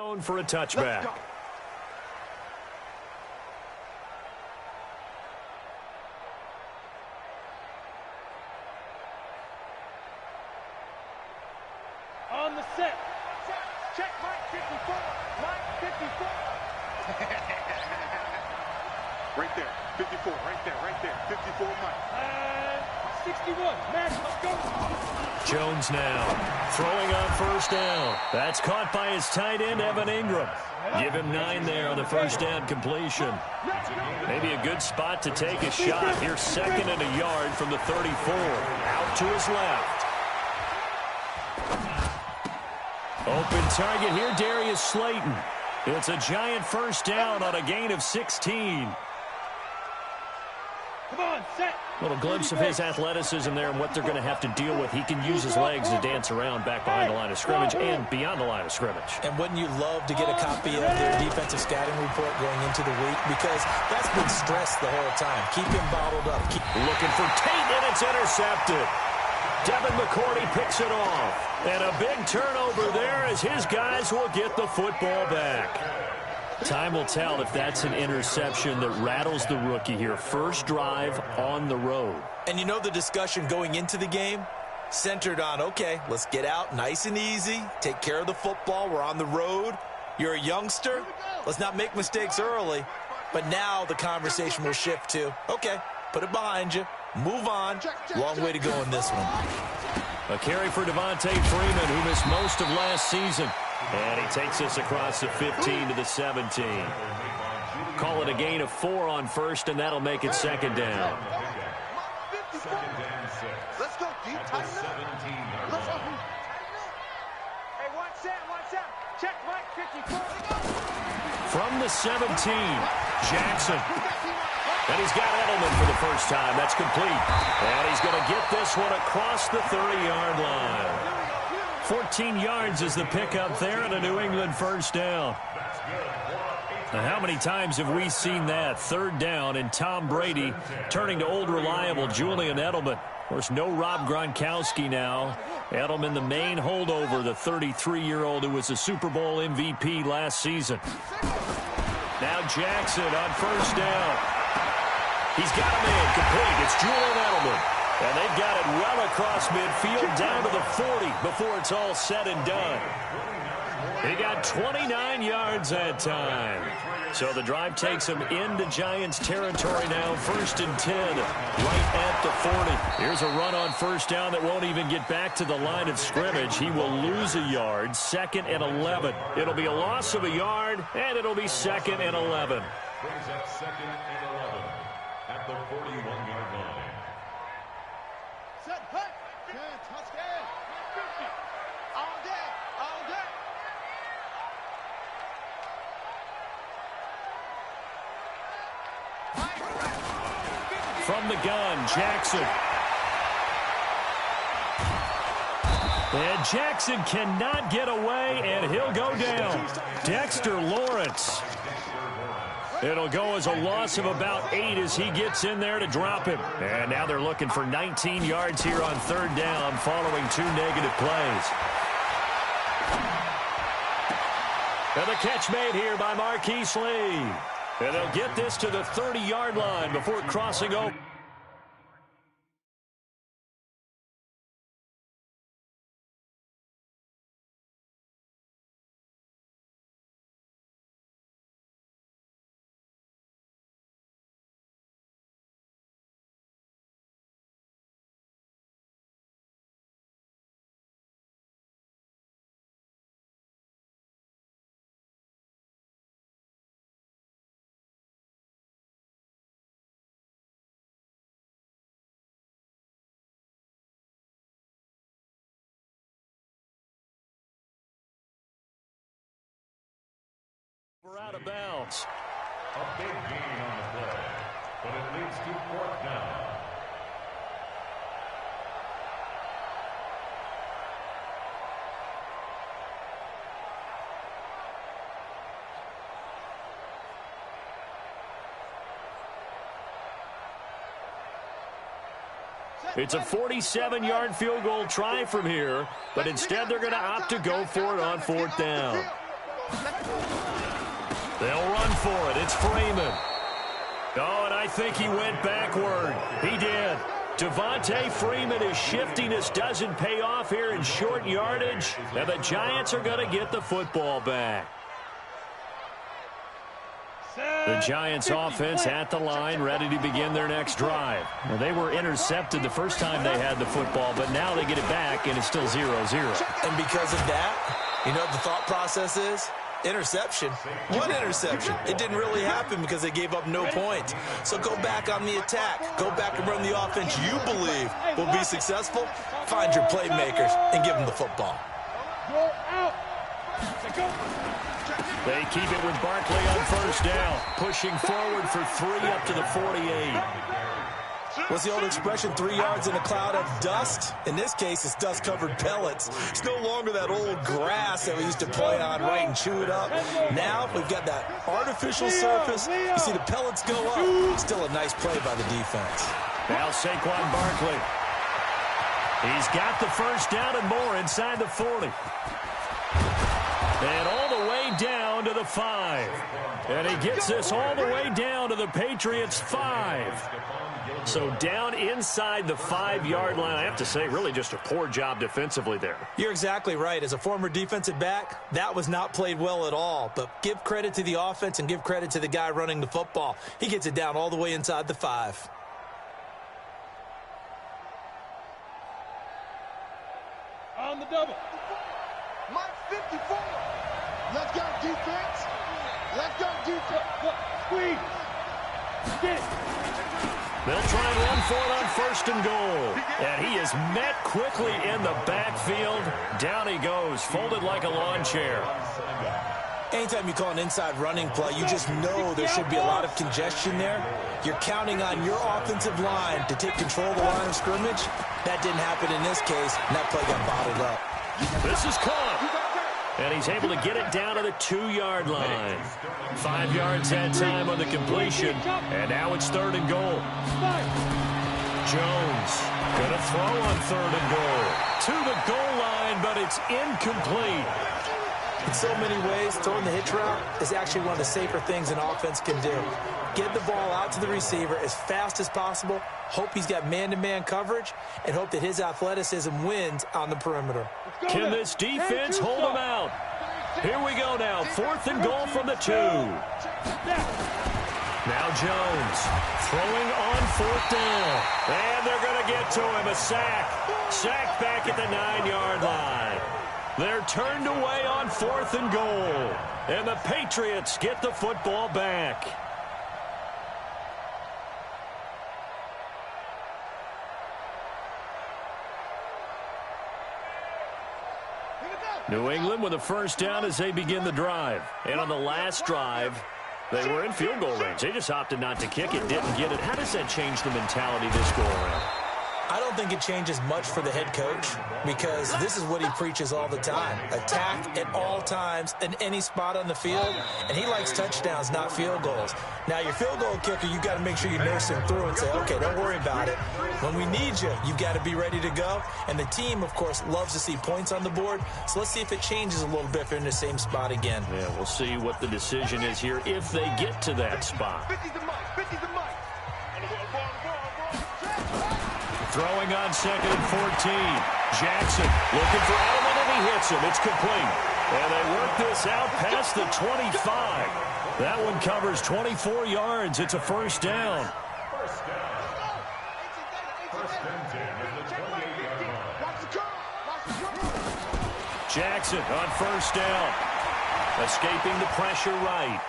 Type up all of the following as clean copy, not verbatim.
zone for a touchback. On the set. Check Mike 54. Mike 54. Right there. 54. Right there. 54 Mike. 61. Matt, let's go. Jones now throwing on first down. That's caught by his tight end, Evan Ingram. Give him 9 there on the first down completion. Maybe a good spot to take a shot. Here's 2nd and a yard from the 34. Out to his left. Open target here, Darius Slayton. It's a giant first down on a gain of 16. Come on, set. Little glimpse of his athleticism there and what they're going to have to deal with. He can use his legs to dance around back behind the line of scrimmage and beyond the line of scrimmage. And wouldn't you love to get a copy of their defensive scouting report going into the week? Because that's been stressed the whole time. Keep him bottled up. Keep looking for Tate, and it's intercepted. Devin McCourty picks it off. And a big turnover there as his guys will get the football back. Time will tell if that's an interception that rattles the rookie here. First drive on the road. And you know the discussion going into the game? Centered on, okay, let's get out nice and easy. Take care of the football. We're on the road. You're a youngster. Let's not make mistakes early. But now the conversation will shift to, okay, put it behind you. Move on. Long way to go in this one. A carry for Devontae Freeman, who missed most of last season. And he takes us across the 15 to the 17. Call it a gain of 4 on first, and that'll make it 2nd down. Let's go, deep, tighten up. Let's go. Hey, watch out. Check Mike 54. From the 17, Jackson. And he's got Edelman for the first time. That's complete. And he's going to get this one across the 30-yard line. 14 yards is the pickup there and a New England first down. Now, how many times have we seen that? 3rd down and Tom Brady turning to old reliable Julian Edelman. Of course, no Rob Gronkowski now. Edelman, the main holdover, the 33-year-old who was a Super Bowl MVP last season. Now Jackson on first down. He's got him in, complete. It's Julian Edelman. And they've got it well across midfield down to the 40 before it's all said and done. He got 29 yards that time. So the drive takes him into Giants territory now. 1st and 10, right at the 40. Here's a run on first down that won't even get back to the line of scrimmage. He will lose a yard. 2nd and 11. It'll be a loss of a yard, and it'll be 2nd and 11. Brings up 2nd and 11 at the 41-yard line. Set, hut. Good, touchdown. 50. All day. From the gun, Jackson. And Jackson cannot get away, and he'll go down. Dexter Lawrence. It'll go as a loss of about 8 as he gets in there to drop him. And now they're looking for 19 yards here on 3rd down following 2 negative plays. And the catch made here by Marquise Lee. And they'll get this to the 30-yard line before crossing over. We're out of bounds. A big gain on the play, but it leads to 4th down. It's a 47-yard field goal try from here, but instead they're going to opt to go for it on 4th down. They'll run for it. It's Freeman. Oh, and I think he went backward. He did. Devontae Freeman is shifting. This doesn't pay off here in short yardage. And the Giants are going to get the football back. The Giants offense at the line, ready to begin their next drive. Well, they were intercepted the first time they had the football, but now they get it back, and it's still 0-0. And because of that, you know what the thought process is? Interception. One interception. It didn't really happen because they gave up no points. So go back on the attack. Go back and run the offense you believe will be successful. Find your playmakers and give them the football. Go out. They keep it with Barkley on first down, pushing forward for 3 up to the 48. What's the old expression, 3 yards in a cloud of dust? In this case, it's dust-covered pellets. It's no longer that old grass that we used to play on, right, and chew it up. Now we've got that artificial surface. You see the pellets go up. Still a nice play by the defense. Now Saquon Barkley. He's got the first down and more inside the 40. And all the way down to the 5. And he gets this all the way down to the Patriots' 5. So down inside the 5-yard line. I have to say, really just a poor job defensively there. You're exactly right. As a former defensive back, that was not played well at all. But give credit to the offense and give credit to the guy running the football. He gets it down all the way inside the 5. On the double. Mike 54. Let's go, defense. Let's go, defense. Squeeze. Get it. They'll try and run for it on first and goal. And he is met quickly in the backfield. Down he goes, folded like a lawn chair. Anytime you call an inside running play, you just know there should be a lot of congestion there. You're counting on your offensive line to take control of the line of scrimmage. That didn't happen in this case, and that play got bottled up. This is caught. And he's able to get it down to the 2-yard line. 5 yards that time on the completion. And now it's 3rd and goal. Jones going to throw on 3rd and goal. To the goal line, but it's incomplete. In so many ways, throwing the hitch route is actually one of the safer things an offense can do. Get the ball out to the receiver as fast as possible, hope he's got man-to-man coverage, and hope that his athleticism wins on the perimeter. Can this defense hold him out? Here we go now, 4th and goal from the 2. Now Jones throwing on 4th down. And they're going to get to him, a sack. Sacked back at the 9-yard line. They're turned away on 4th and goal. And the Patriots get the football back. New England with a first down as they begin the drive. And on the last drive, they were in field goal range. They just opted not to kick it, didn't get it. How does that change the mentality this go around? I don't think it changes much for the head coach because this is what he preaches all the time. Attack at all times in any spot on the field, and he likes touchdowns, not field goals. Now, your field goal kicker, you've got to make sure you nurse him through and say, okay, don't worry about it. When we need you, you've got to be ready to go. And the team, of course, loves to see points on the board. So let's see if it changes a little bit if they're in the same spot again. Yeah, we'll see what the decision is here if they get to that spot. 50's the mic. 50's the mic. Throwing on 2nd and 14. Jackson looking for Edelman, and he hits him. It's complete. And they work this out past the 25. That one covers 24 yards. It's a first down. First down. First and 10 at the 28-yard line. Jackson on first down. Escaping the pressure right.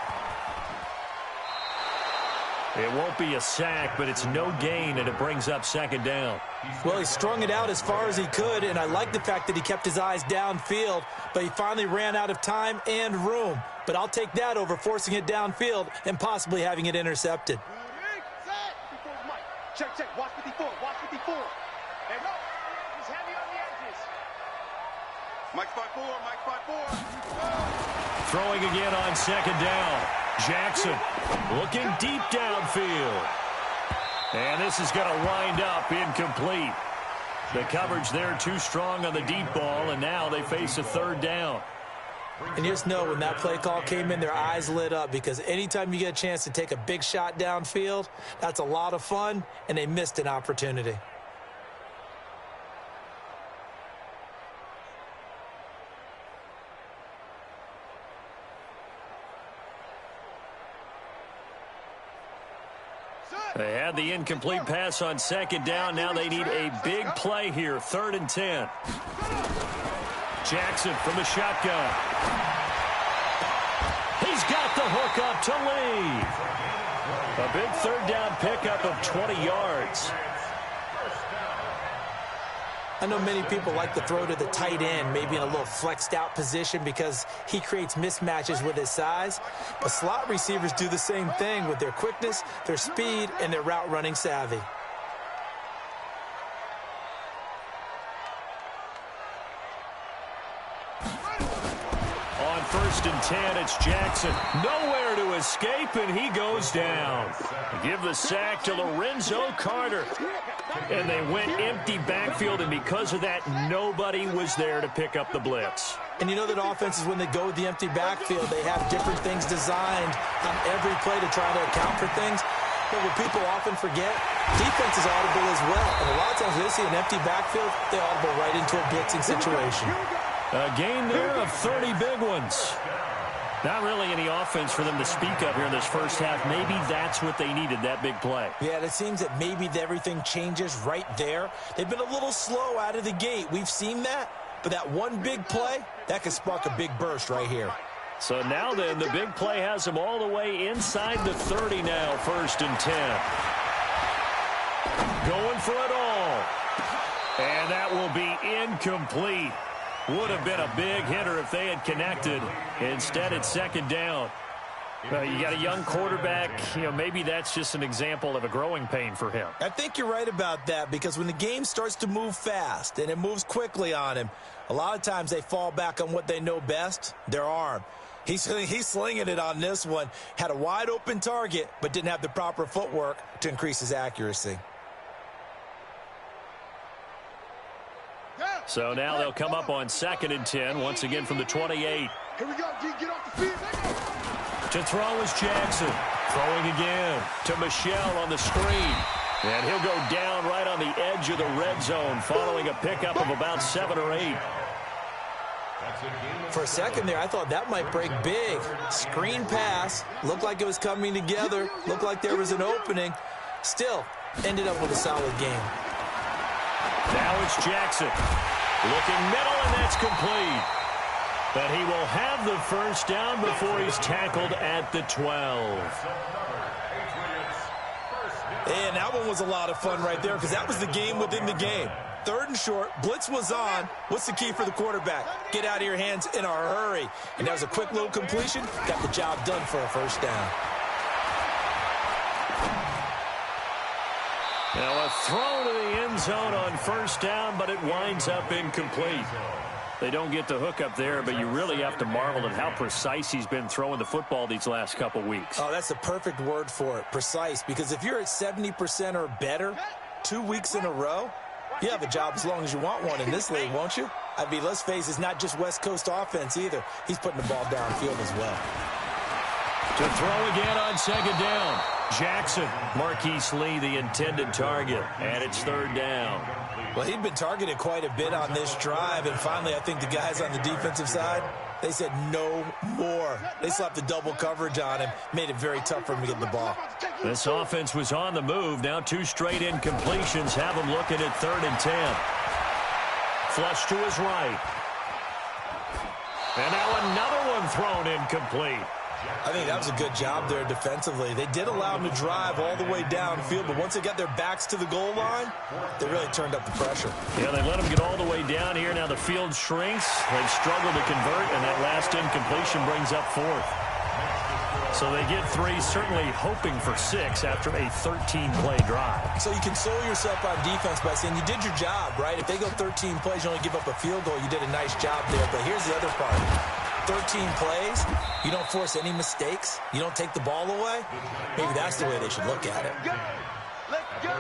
It won't be a sack, but it's no gain, and it brings up 2nd down. Well, he strung it out as far as he could, and I like the fact that he kept his eyes downfield, but he finally ran out of time and room. But I'll take that over forcing it downfield and possibly having it intercepted. Check, check. Watch 54. Watch 54. Hey, no. He's heavy on the edges. Mike 5-4. Mike 5-4. Throwing again on 2nd down. Jackson looking deep downfield. And this is going to wind up incomplete. The coverage there too strong on the deep ball, and now they face a 3rd down. And you just know when that play call came in, their eyes lit up, because anytime you get a chance to take a big shot downfield, that's a lot of fun, and they missed an opportunity. They had the incomplete pass on second down. Now they need a big play here, 3rd and 10. Jackson from the shotgun. He's got the hook up to Lee. A big 3rd down pickup of 20 yards. I know many people like to throw to the tight end, maybe in a little flexed out position because he creates mismatches with his size. But slot receivers do the same thing with their quickness, their speed, and their route running savvy. On 1st and 10, it's Jackson. Nowhere to escape, and he goes down. Give the sack to Lorenzo Carter. And they went empty backfield, and because of that, nobody was there to pick up the blitz. And you know that offenses, when they go with the empty backfield, they have different things designed on every play to try to account for things. But what people often forget, defense is audible as well. And a lot of times when they see an empty backfield, they audible right into a blitzing situation. A gain there of 30 big ones. Not really any offense for them to speak of here in this first half. Maybe that's what they needed, that big play. Yeah, it seems that maybe everything changes right there. They've been a little slow out of the gate. We've seen that. But that one big play, that could spark a big burst right here. So now then, the big play has them all the way inside the 30 now, 1st and 10. Going for it all. And that will be incomplete. Would have been a big hitter if they had connected. Instead, it's 2nd down. You got a young quarterback. Maybe that's just an example of a growing pain for him. I think you're right about that, because when the game starts to move fast and it moves quickly on him, a lot of times they fall back on what they know best, their arm. He's slinging it on this one. Had a wide open target, but didn't have the proper footwork to increase his accuracy. So now they'll come up on 2nd and 10, once again from the 28. Here we go, D. Get off the field. To throw is Jackson. Throwing again to Michelle on the screen. And he'll go down right on the edge of the red zone following a pickup of about 7 or 8. For a second there, I thought that might break big. Screen pass. Looked like it was coming together. Looked like there was an opening. Still, ended up with a solid game. Now it's Jackson. Looking middle, and that's complete. But he will have the 1st down before he's tackled at the 12. And that one was a lot of fun right there, because that was the game within the game. 3rd and short, blitz was on. What's the key for the quarterback? Get out of your hands in a hurry. And that was a quick little completion. Got the job done for a 1st down. Now a throw to the end zone on 1st down, but it winds up incomplete. They don't get the hook up there, but you really have to marvel at how precise he's been throwing the football these last couple weeks. Oh, that's the perfect word for it, precise. Because if you're at 70% or better 2 weeks in a row, you have a job as long as you want one in this league, won't you? I mean, let's face it, it's not just West Coast offense either. He's putting the ball downfield as well. To throw again on 2nd down. Jackson, Marquise Lee, the intended target, and it's 3rd down. Well, he'd been targeted quite a bit on this drive, and finally I think the guys on the defensive side, they said no more. They slapped the double coverage on him, made it very tough for him to get the ball. This offense was on the move. Now 2 straight incompletions have him looking at 3rd and 10. Flush to his right. And now another one thrown incomplete. I think that was a good job there defensively. They did allow them to drive all the way downfield, but once they got their backs to the goal line, they really turned up the pressure. Yeah, they let them get all the way down here. Now the field shrinks. They've struggled to convert, and that last incompletion brings up 4th. So they get 3, certainly hoping for 6 after a 13-play drive. So you console yourself on defense by saying you did your job, right? If they go 13 plays, you only give up a field goal, you did a nice job there. But here's the other part. 13 plays, you don't force any mistakes, you don't take the ball away, maybe that's the way they should look at it. Let's go.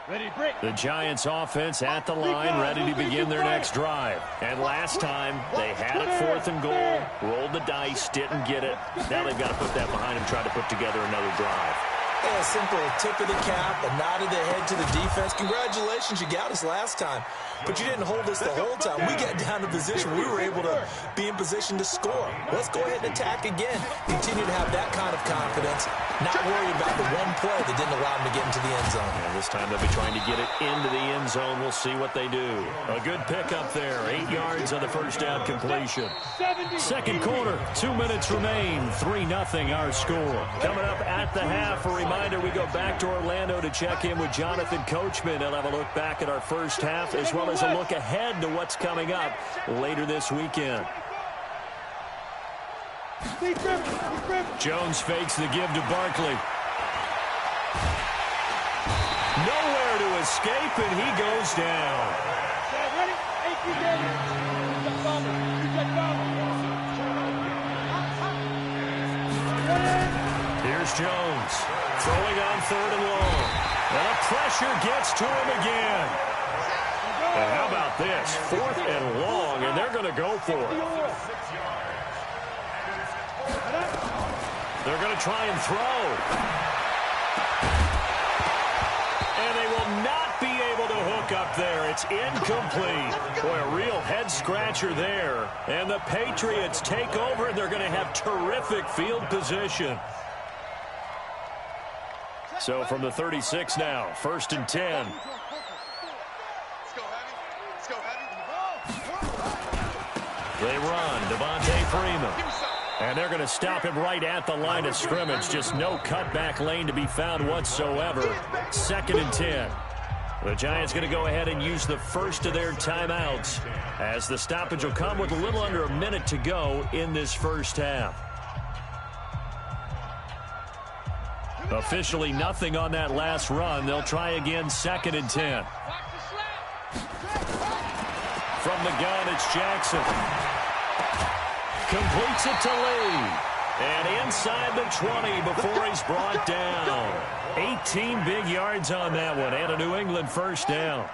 The Giants offense at the line, ready to begin their next drive. And last time, they had it 4th and goal, rolled the dice, didn't get it. Now they've got to put that behind them, try to put together another drive. A simple tip of the cap, a nod of the head to the defense. Congratulations, you got us last time. But you didn't hold us the whole time. We got down to position. We were able to be in position to score. Let's go ahead and attack again. Continue to have that kind of confidence. Not worry about the one play that didn't allow them to get into the end zone. And this time they'll be trying to get it into the end zone. We'll see what they do. A good pickup there. 8 yards on the first down completion. Second quarter, 2 minutes remain. 3-0 our score. Coming up at the half, a reminder we go back to Orlando to check in with Jonathan Coachman. He'll have a look back at our first half as well as a look ahead to what's coming up later this weekend. Jones fakes the give to Barkley. Nowhere to escape, and he goes down. Here's Jones throwing on 3rd and long. And the pressure gets to him again. And how about this? 4th and long, and they're going to go for it. They're going to try and throw. And they will not be able to hook up there. It's incomplete. Boy, a real head-scratcher there. And the Patriots take over, and they're going to have terrific field position. So from the 36 now, 1st and 10. They run, Devontae Freeman. And they're going to stop him right at the line of scrimmage. Just no cutback lane to be found whatsoever. 2nd and 10. The Giants going to go ahead and use the first of their timeouts as the stoppage will come with a little under a minute to go in this first half. Officially nothing on that last run. They'll try again 2nd and 10. From the gun, it's Jackson. Completes it to Lee. And inside the 20 before he's brought down. 18 big yards on that one. And a New England first down.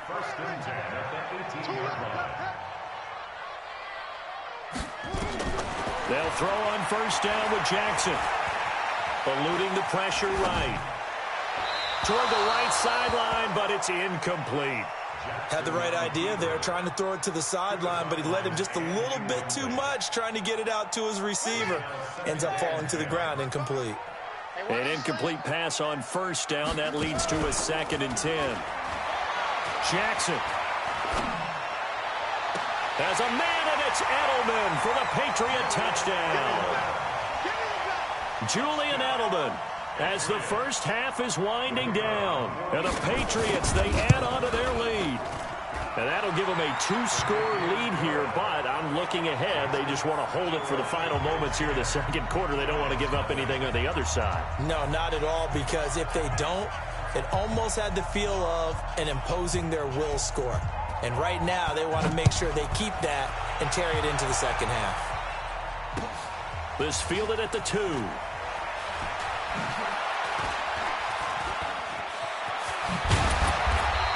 They'll throw on 1st down with Jackson. Eluding the pressure right. Toward the right sideline, but it's incomplete. Had the right idea there, trying to throw it to the sideline, but he led him just a little bit too much, trying to get it out to his receiver. Ends up falling to the ground, incomplete. An incomplete pass on 1st down. That leads to a 2nd and 10. Jackson has a man, and it's Edelman for the Patriot touchdown. Julian Edelman, as the first half is winding down. And the Patriots, they add on to their lead. And that'll give them a 2-score lead here, but I'm looking ahead. They just want to hold it for the final moments here in the second quarter. They don't want to give up anything on the other side. No, not at all, because if they don't, it almost had the feel of an imposing their will score. And right now, they want to make sure they keep that and carry it into the second half. This fielded at the 2.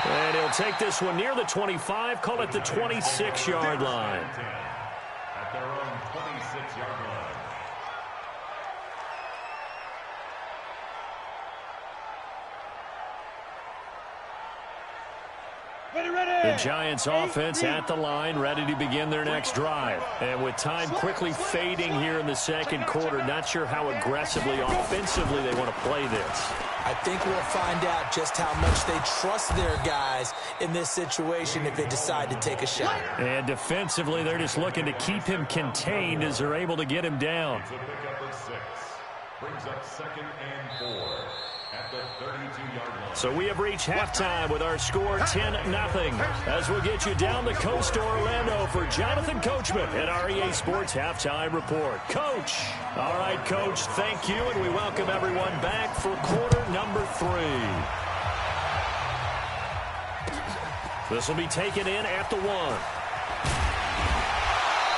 And he'll take this one near the 25, call it the 26-yard line. At their own 26-yard line. The Giants offense at the line, ready to begin their next drive. And with time quickly fading here in the second quarter, not sure how aggressively, offensively they want to play this. I think we'll find out just how much they trust their guys in this situation if they decide to take a shot. And defensively, they're just looking to keep him contained as they're able to get him down. It's a pickup of 6. Brings up 2nd and 4 at the 32-yard line. So we have reached halftime with our score 10-0. As we'll get you down the coast to Orlando for Jonathan Coachman at our EA Sports Halftime Report. Coach. All right, Coach, thank you, and we welcome everyone back for quarter number 3. This will be taken in at the 1.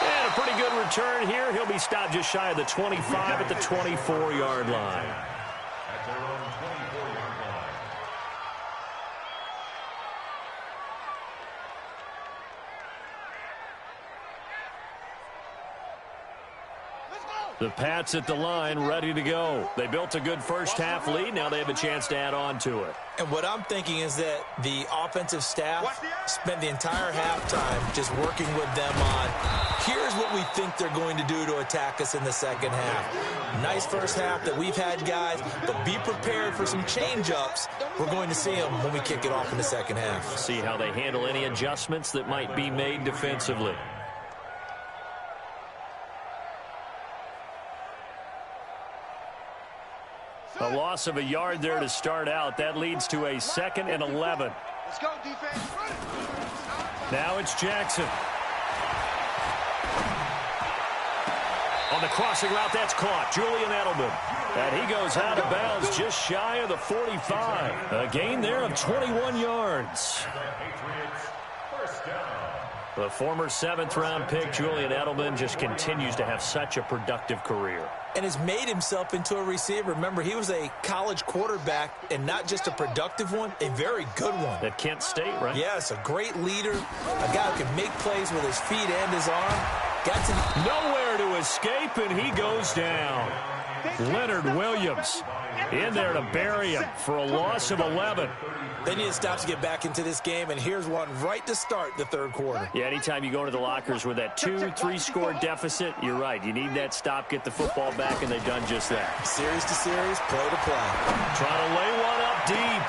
And a pretty good return here. He'll be stopped just shy of the 25 at the 24-yard line. At their own 24-yard line. The Pats at the line, ready to go. They built a good first-half lead. Now they have a chance to add on to it. And what I'm thinking is that the offensive staff spent the entire halftime just working with them on, here's what we think they're going to do to attack us in the second half. Nice first half that we've had, guys, but be prepared for some change-ups. We're going to see them when we kick it off in the second half. See how they handle any adjustments that might be made defensively. A loss of a yard there to start out. That leads to a 2nd and 11. Let's go, defense. Now it's Jackson. On the crossing route, that's caught. Julian Edelman. And he goes out of bounds just shy of the 45. A gain there of 21 yards. The former 7th-round pick, Julian Edelman, just continues to have such a productive career. And has made himself into a receiver. Remember, he was a college quarterback, and not just a productive one, a very good one. At Kent State, right? Yes, a great leader, a guy who can make plays with his feet and his arm. Got to nowhere to escape, and he goes down. Leonard Williams in there to bury him for a loss of 11. They need to stop to get back into this game, and here's one right to start the third quarter. Yeah, anytime you go into the lockers with that 2-3-score deficit, you're right. You need that stop, get the football back, and they've done just that. Series to series, play to play. Trying to lay one up deep.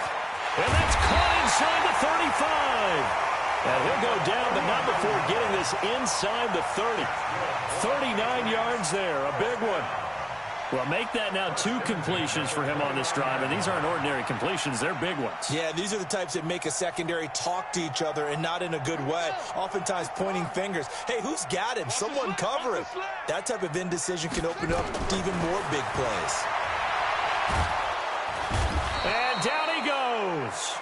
And that's caught inside the 35. And he'll go down, but not before getting this inside the 30. 39 yards there, a big one. Well, make that now 2 completions for him on this drive, and these aren't ordinary completions. They're big ones. Yeah, these are the types that make a secondary talk to each other and not in a good way, oftentimes pointing fingers. Hey, who's got him? Someone cover him. That type of indecision can open up to even more big plays. And down he goes.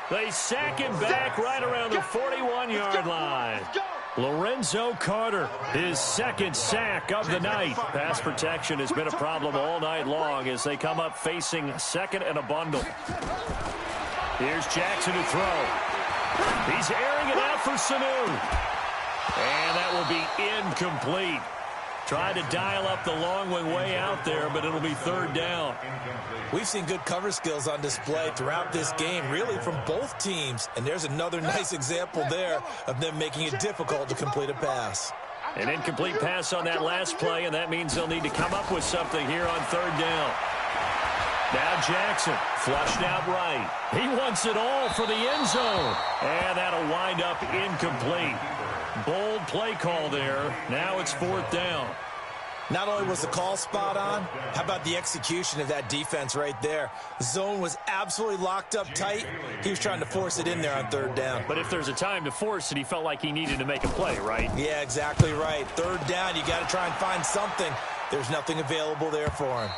They sack him back right around the 41-yard line. Lorenzo Carter, his 2nd sack of the night. Pass protection has been a problem all night long as they come up facing 2nd and a bundle. Here's Jackson to throw. He's airing it out for Sanu. And that will be incomplete. Tried to dial up the long one way out there, but it'll be 3rd down. We've seen good cover skills on display throughout this game, really from both teams. And there's another nice example there of them making it difficult to complete a pass. An incomplete pass on that last play, and that means they'll need to come up with something here on 3rd down. Now Jackson, flushed out right. He wants it all for the end zone. And that'll wind up incomplete. Bold play call there. Now it's 4th down. Not only was the call spot on, how about the execution of that defense right there? The zone was absolutely locked up tight. He was trying to force it in there on 3rd down. But if there's a time to force it, he felt like he needed to make a play, right? Yeah, exactly right. 3rd down, you got to try and find something. There's nothing available there for him.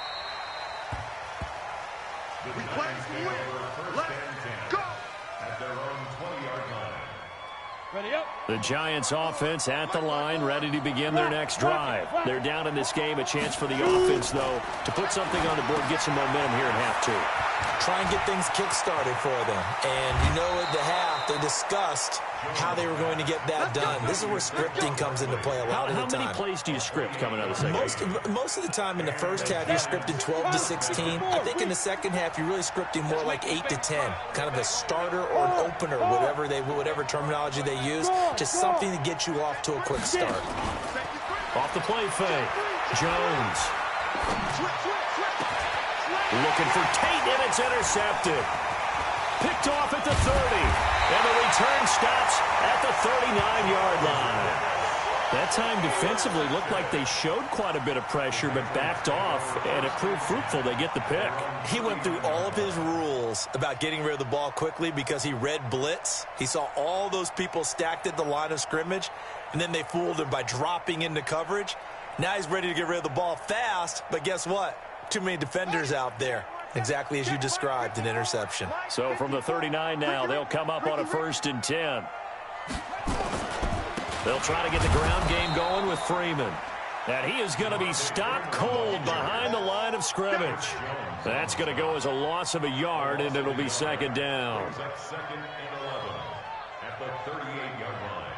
Ready up. The Giants offense at the line, ready to begin their next drive. They're down in this game. A chance for the offense, though, to put something on the board, get some momentum here in half 2. Try and get things kick-started for them. And you know, at the half, they discussed how they were going to get that done. This is where scripting comes into play a lot of the time. How many plays do you script coming out of the second? Most of the time in the first half, you're scripting 12 to 16. I think in the second half, you're really scripting more like 8 to 10. Kind of a starter or an opener, whatever terminology they use. Just something to get you off to a quick start. Off the play fake. Jones. Looking for Tate, and it's intercepted. Picked off at the 30. And the return stops at the 39-yard line. That time defensively looked like they showed quite a bit of pressure, but backed off, and it proved fruitful. They get the pick. He went through all of his rules about getting rid of the ball quickly because he read blitz. He saw all those people stacked at the line of scrimmage, and then they fooled him by dropping into coverage. Now he's ready to get rid of the ball fast, but guess what? Too many defenders out there. Exactly as you described, an interception. So from the 39 now, they'll come up on a 1st and 10. They'll try to get the ground game going with Freeman. And he is going to be stopped cold behind the line of scrimmage. That's going to go as a loss of a yard, and it'll be 2nd down. 2nd and 11 at the 38-yard line.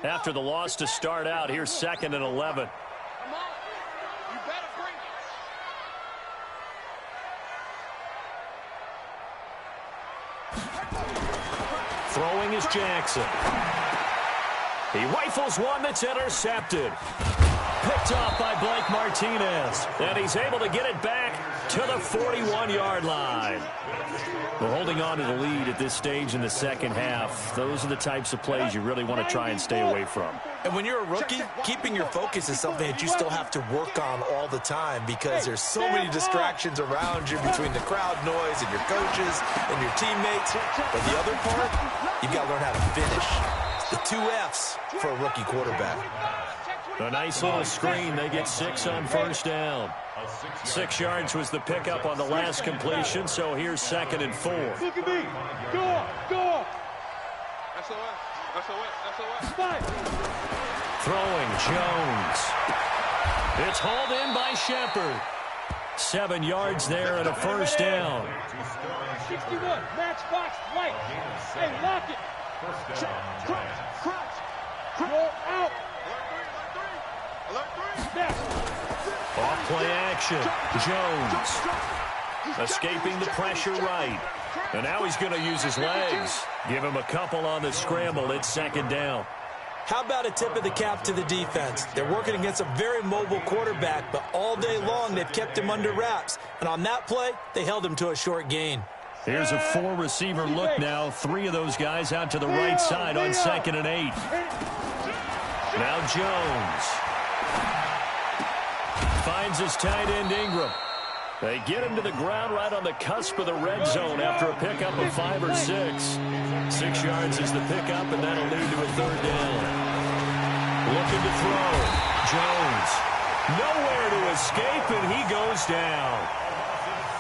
after the loss to start out. Here's 2nd and 11. Come on. You better bring it. Throwing is Jackson. He rifles one that's intercepted. Picked off by Blake Martinez. And he's able to get it back to the 41-yard line. Well, holding on to the lead at this stage in the second half, those are the types of plays you really want to try and stay away from. And when you're a rookie, keeping your focus is something that you still have to work on all the time because there's so many distractions around you between the crowd noise and your coaches and your teammates. But the other part, you've got to learn how to finish. The 2 F's for a rookie quarterback. A nice little screen. They get 6 on first down. 6 yards was the pickup on the last completion, so here's 2nd and 4. Look at me. Go on. Go on. Five. Throwing, Jones. It's hauled in by Shepard. 7 yards there and a first down. 61. Matchbox light. Hey, lock it. Crunch. Roll out. Off play action. Jones. Escaping the pressure right. And now he's going to use his legs. Give him a couple on the scramble. It's 2nd down. How about a tip of the cap to the defense? They're working against a very mobile quarterback, but all day long they've kept him under wraps. And on that play, they held him to a short gain. Here's a 4-receiver look now. 3 of those guys out to the right side on 2nd and 8. Now Jones. Finds his tight end Ingram. They get him to the ground right on the cusp of the red zone after a pickup of 5 or 6. 6 yards is the pickup, and that'll lead to a 3rd down. Looking to throw. Jones. Nowhere to escape, and he goes down.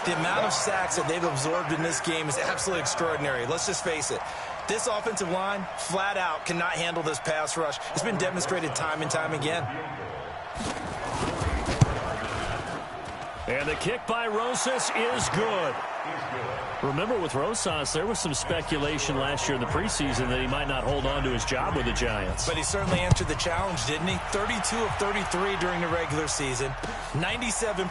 The amount of sacks that they've absorbed in this game is absolutely extraordinary. Let's just face it. This offensive line, flat out, cannot handle this pass rush. It's been demonstrated time and time again. And the kick by Rosas is good. Remember, with Rosas, there was some speculation last year in the preseason that he might not hold on to his job with the Giants. But he certainly answered the challenge, didn't he? 32 of 33 during the regular season, 97%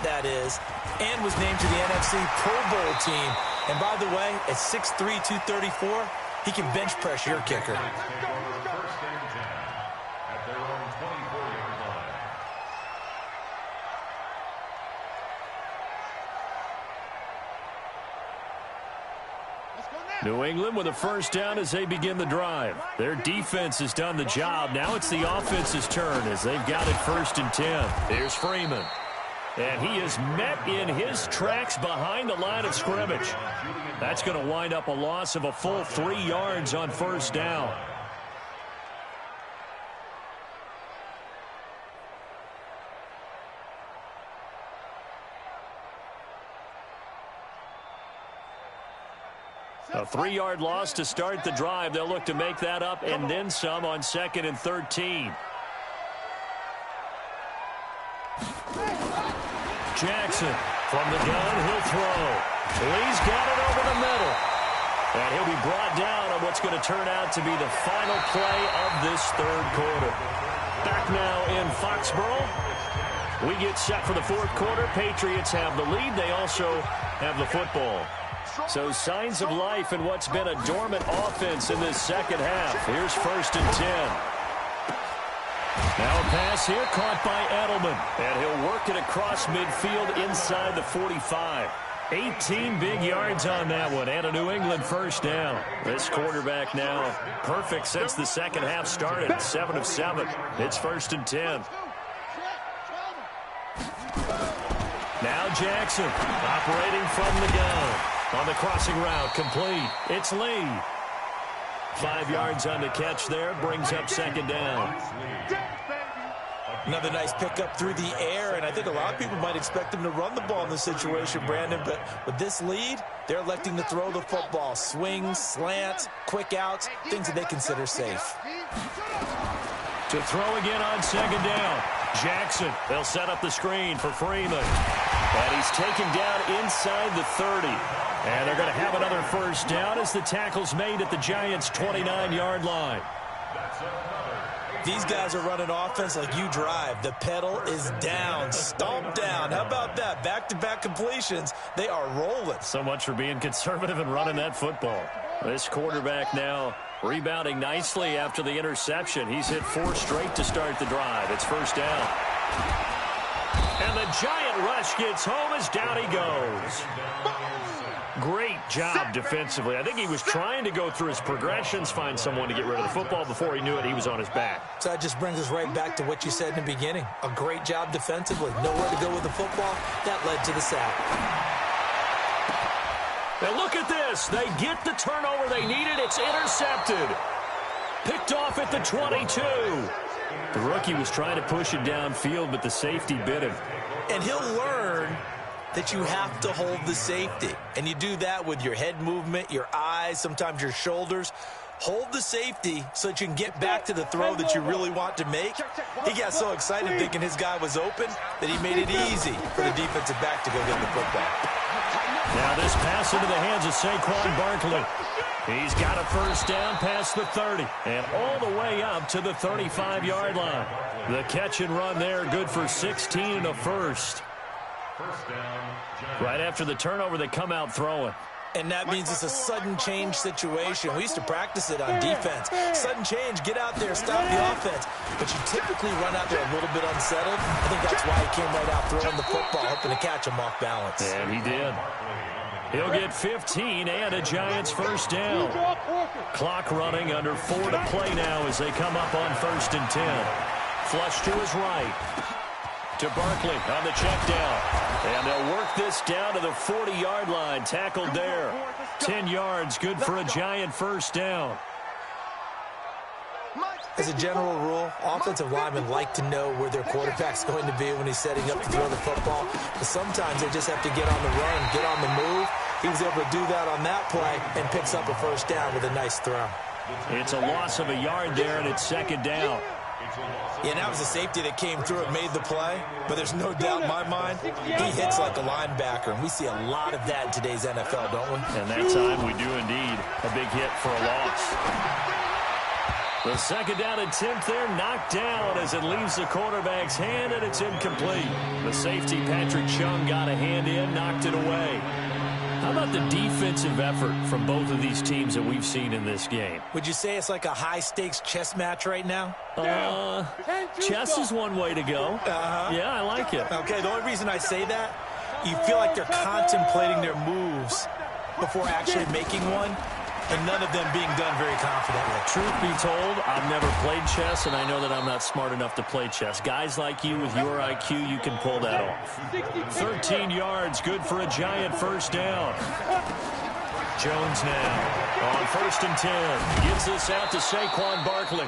that is, and was named to the NFC Pro Bowl team. And by the way, at 6'3", 234, he can bench press your kicker. New England with a first down as they begin the drive. Their defense has done the job. Now it's the offense's turn as they've got it 1st and 10. Here's Freeman. And he is met in his tracks behind the line of scrimmage. That's going to wind up a loss of a full 3 yards on first down. A 3-yard loss to start the drive. They'll look to make that up and then some on 2nd and 13. Jackson from the gun. He'll throw. He's got it over the middle. And he'll be brought down on what's going to turn out to be the final play of this 3rd quarter. Back now in Foxborough. We get set for the 4th quarter. Patriots have the lead. They also have the football. So signs of life in what's been a dormant offense in this second half. Here's 1st and 10. Now a pass here caught by Edelman. And he'll work it across midfield inside the 45. 18 big yards on that one and a New England first down. This quarterback now perfect since the second half started. 7 of 7. It's 1st and 10. Now Jackson operating from the gun. On the crossing route, complete. It's Lee. 5 yards on the catch there. Brings up 2nd down. Another nice pickup through the air, and I think a lot of people might expect him to run the ball in this situation, Brandon, but with this lead, they're electing to throw the football. Swings, slants, quick outs, things that they consider safe. To throw again on 2nd down. Jackson, they'll set up the screen for Freeman. And he's taken down inside the 30. And they're going to have another first down as the tackle's made at the Giants' 29-yard line. That's another These guys are running offense like you drive. The pedal is down, stomped down. How about that? Back-to-back completions. They are rolling. So much for being conservative and running that football. This quarterback now rebounding nicely after the interception. He's hit 4 straight to start the drive. It's first down. And the giant rush gets home as down he goes. Great job defensively. I think he was trying to go through his progressions, find someone to get rid of the football. Before he knew it, he was on his back. So that just brings us right back to what you said in the beginning. A great job defensively. Nowhere to go with the football. That led to the sack. And look at this. They get the turnover they needed. It's intercepted. Picked off at the 22. The rookie was trying to push it downfield, but the safety bit him. And he'll learn that you have to hold the safety. And you do that with your head movement, your eyes, sometimes your shoulders. Hold the safety so that you can get back to the throw that you really want to make. He got so excited thinking his guy was open that he made it easy for the defensive back to go get the football. Now this pass into the hands of Saquon Barkley. He's got a first down past the 30 and all the way up to the 35-yard line. The catch and run there, good for 16 and a first. Right after the turnover, they come out throwing. And that means it's a sudden change situation. We used to practice it on defense. Sudden change, get out there, stop the offense. But you typically run out there a little bit unsettled. I think that's why he came right out throwing the football, hoping to catch him off balance. And he did. He'll get 15 and a Giants first down. Clock running, under 4 to play now as they come up on 1st and 10. Flush to his right. To Barkley on the check down. And they'll work this down to the 40-yard line. Tackled there. 10 yards, good for a Giant first down. As a general rule, offensive linemen like to know where their quarterback's going to be when he's setting up to throw the football. But sometimes they just have to get on the run, get on the move. He was able to do that on that play and picks up a first down with a nice throw. It's a loss of a yard there, and it's 2nd down. Yeah, that was a safety that came through and made the play. But there's no doubt in my mind, he hits like a linebacker. And we see a lot of that in today's NFL, don't we? And that time we do indeed. A big hit for a loss. The 2nd down attempt there knocked down as it leaves the quarterback's hand, and it's incomplete. The safety, Patrick Chung, got a hand in, knocked it away. How about the defensive effort from both of these teams that we've seen in this game? Would you say it's like a high-stakes chess match right now? Chess is one way to go. Yeah, I like it. Okay, the only reason I say that, you feel like they're contemplating their moves before actually making one, and none of them being done very confidently. Truth be told, I've never played chess, and I know that I'm not smart enough to play chess. Guys like you with your IQ, you can pull that off. 13 yards, good for a Giant first down. Jones now on 1st and 10. Gives this out to Saquon Barkley.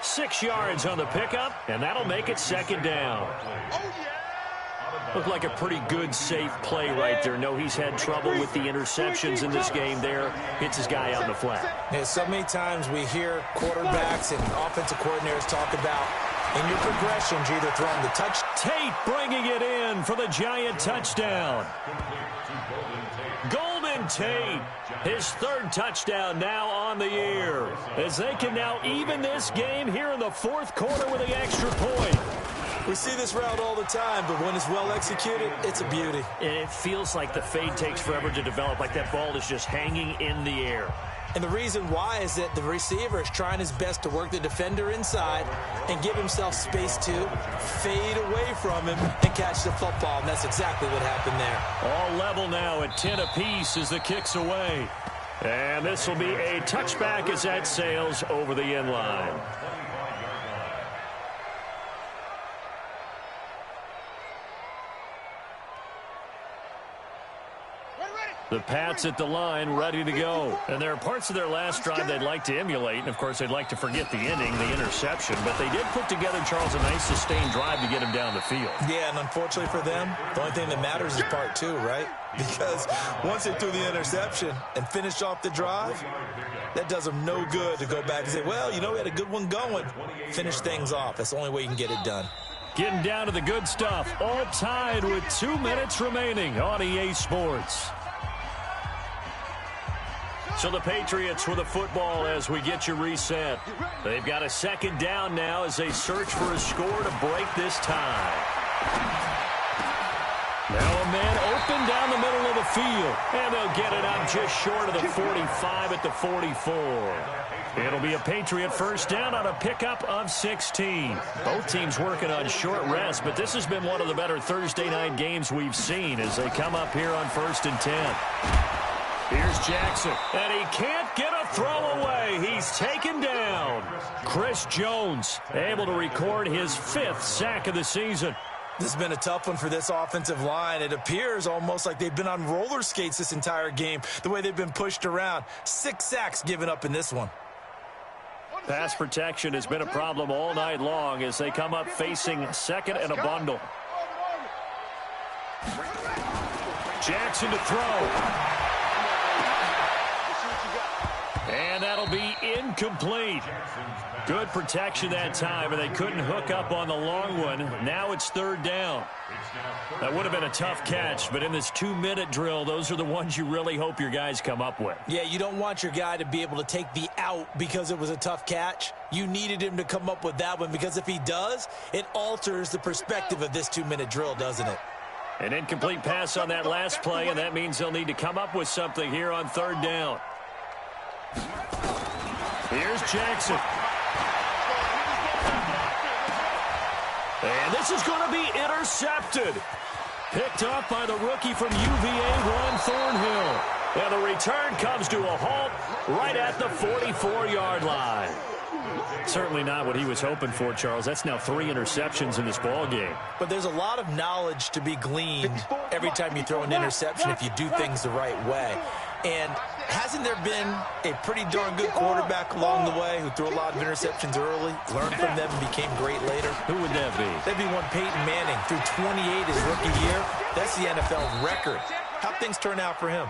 6 yards on the pickup, and that'll make it 2nd down. Looked like a pretty good, safe play right there. No, he's had trouble with the interceptions in this game there. Hits his guy out in the flat. Yeah, so many times we hear quarterbacks and offensive coordinators talk about in your progressions, you're either throwing the touch. Tate bringing it in for the Giant touchdown. Golden Tate, his 3rd touchdown now on the year, as they can now even this game here in the 4th quarter with the extra point. We see this route all the time, but when it's well executed, it's a beauty. And it feels like the fade takes forever to develop, like that ball is just hanging in the air. And the reason why is that the receiver is trying his best to work the defender inside and give himself space to fade away from him and catch the football, and that's exactly what happened there. All level now at 10 apiece as the kick's away. And this will be a touchback as that sails over the end line. The Pats at the line, ready to go. And there are parts of their last drive they'd like to emulate. And, of course, they'd like to forget the ending, the interception. But they did put together, Charles, a nice sustained drive to get him down the field. Yeah, and unfortunately for them, the only thing that matters is part 2, right? Because once they threw the interception and finished off the drive, that does them no good to go back and say, well, you know, we had a good one going. Finish things off. That's the only way you can get it done. Getting down to the good stuff. All tied with 2 minutes remaining on EA Sports. So the Patriots with the football as we get you reset. They've got a second down now as they search for a score to break this tie. Now a man open down the middle of the field. And they'll get it up just short of the 45 at the 44. It'll be a Patriot first down on a pickup of 16. Both teams working on short rest, but this has been one of the better Thursday night games we've seen as they come up here on 1st and 10. Here's Jackson, and he can't get a throw away. He's taken down. Chris Jones able to record his 5th sack of the season. This has been a tough one for this offensive line. It appears almost like they've been on roller skates this entire game, the way they've been pushed around. 6 sacks given up in this one. Pass protection has been a problem all night long as they come up facing second and a bundle. Jackson to throw. And that'll be incomplete. Good protection that time, and they couldn't hook up on the long one. Now it's 3rd down. That would have been a tough catch, but in this 2-minute drill, those are the ones you really hope your guys come up with. Yeah, you don't want your guy to be able to take the out because it was a tough catch. You needed him to come up with that one because if he does, it alters the perspective of this 2-minute drill, doesn't it? An incomplete pass on that last play, and that means they'll need to come up with something here on 3rd down. Here's Jackson. And this is going to be intercepted. Picked up by the rookie from UVA, Juan Thornhill. And the return comes to a halt right at the 44-yard line. Certainly not what he was hoping for, Charles. That's now 3 interceptions in this ball game. But there's a lot of knowledge to be gleaned every time you throw an interception if you do things the right way. And hasn't there been a pretty darn good quarterback along the way who threw a lot of interceptions early, learned from them, and became great later? Who would that be? That'd be one Peyton Manning. Threw 28 his rookie year. That's the NFL record. How'd things turn out for him?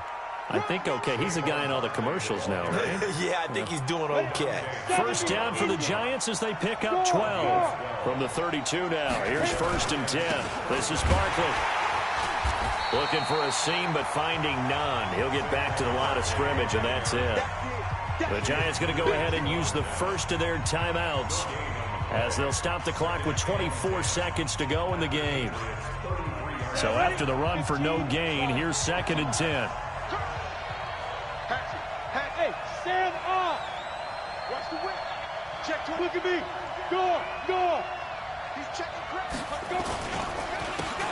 I think okay. He's a guy in all the commercials now, right? Yeah, I think he's doing okay. First down for the Giants as they pick up 12. From the 32 now. Here's 1st and 10. This is Barkley. Looking for a seam, but finding none. He'll get back to the line of scrimmage, and that's it. The Giants going to go ahead and use the first of their timeouts as they'll stop the clock with 24 seconds to go in the game. So after the run for no gain, here's 2nd and 10. Hey, stand up. Watch the whip. Check to look at me. Go. He's checking correctly. Go.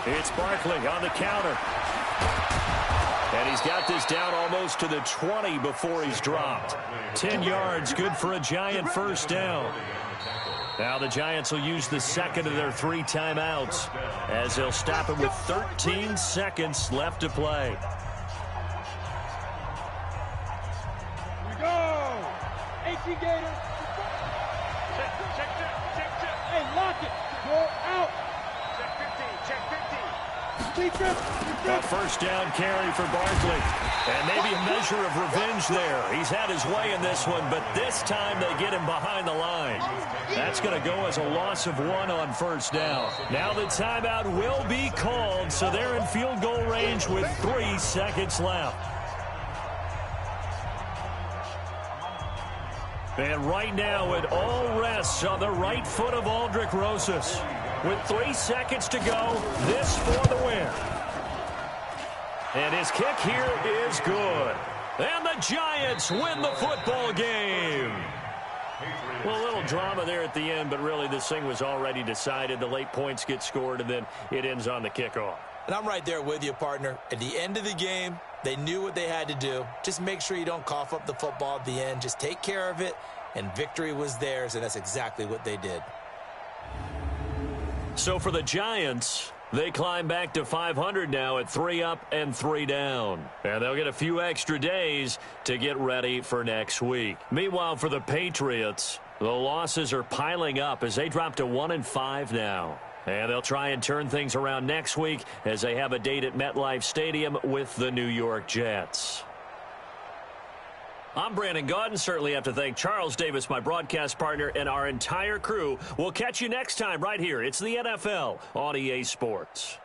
It's Barkley on the counter. And he's got this down almost to the 20 before he's dropped. 10 yards, good for a Giant first down. Now the Giants will use the second of their 3 timeouts as they'll stop it with 13 seconds left to play. We go. AC Gator. Check. Hey, lock it. Go out. Check 15. A first down carry for Barkley. And maybe a measure of revenge there. He's had his way in this one, but this time they get him behind the line. That's going to go as a loss of 1 on first down. Now the timeout will be called, so they're in field goal range with 3 seconds left. And right now it all rests on the right foot of Aldrick Rosas. With 3 seconds to go, this for the win. And his kick here is good. And the Giants win the football game. Well, a little drama there at the end, but really this thing was already decided. The late points get scored, and then it ends on the kickoff. And I'm right there with you, partner. At the end of the game, they knew what they had to do. Just make sure you don't cough up the football at the end. Just take care of it, and victory was theirs, and that's exactly what they did. So for the Giants, they climb back to 500 now at 3 up and 3 down. And they'll get a few extra days to get ready for next week. Meanwhile, for the Patriots, the losses are piling up as they drop to 1-5 now. And they'll try and turn things around next week as they have a date at MetLife Stadium with the New York Jets. I'm Brandon Gaudin. Certainly have to thank Charles Davis, my broadcast partner, and our entire crew. We'll catch you next time right here. It's the NFL on EA Sports.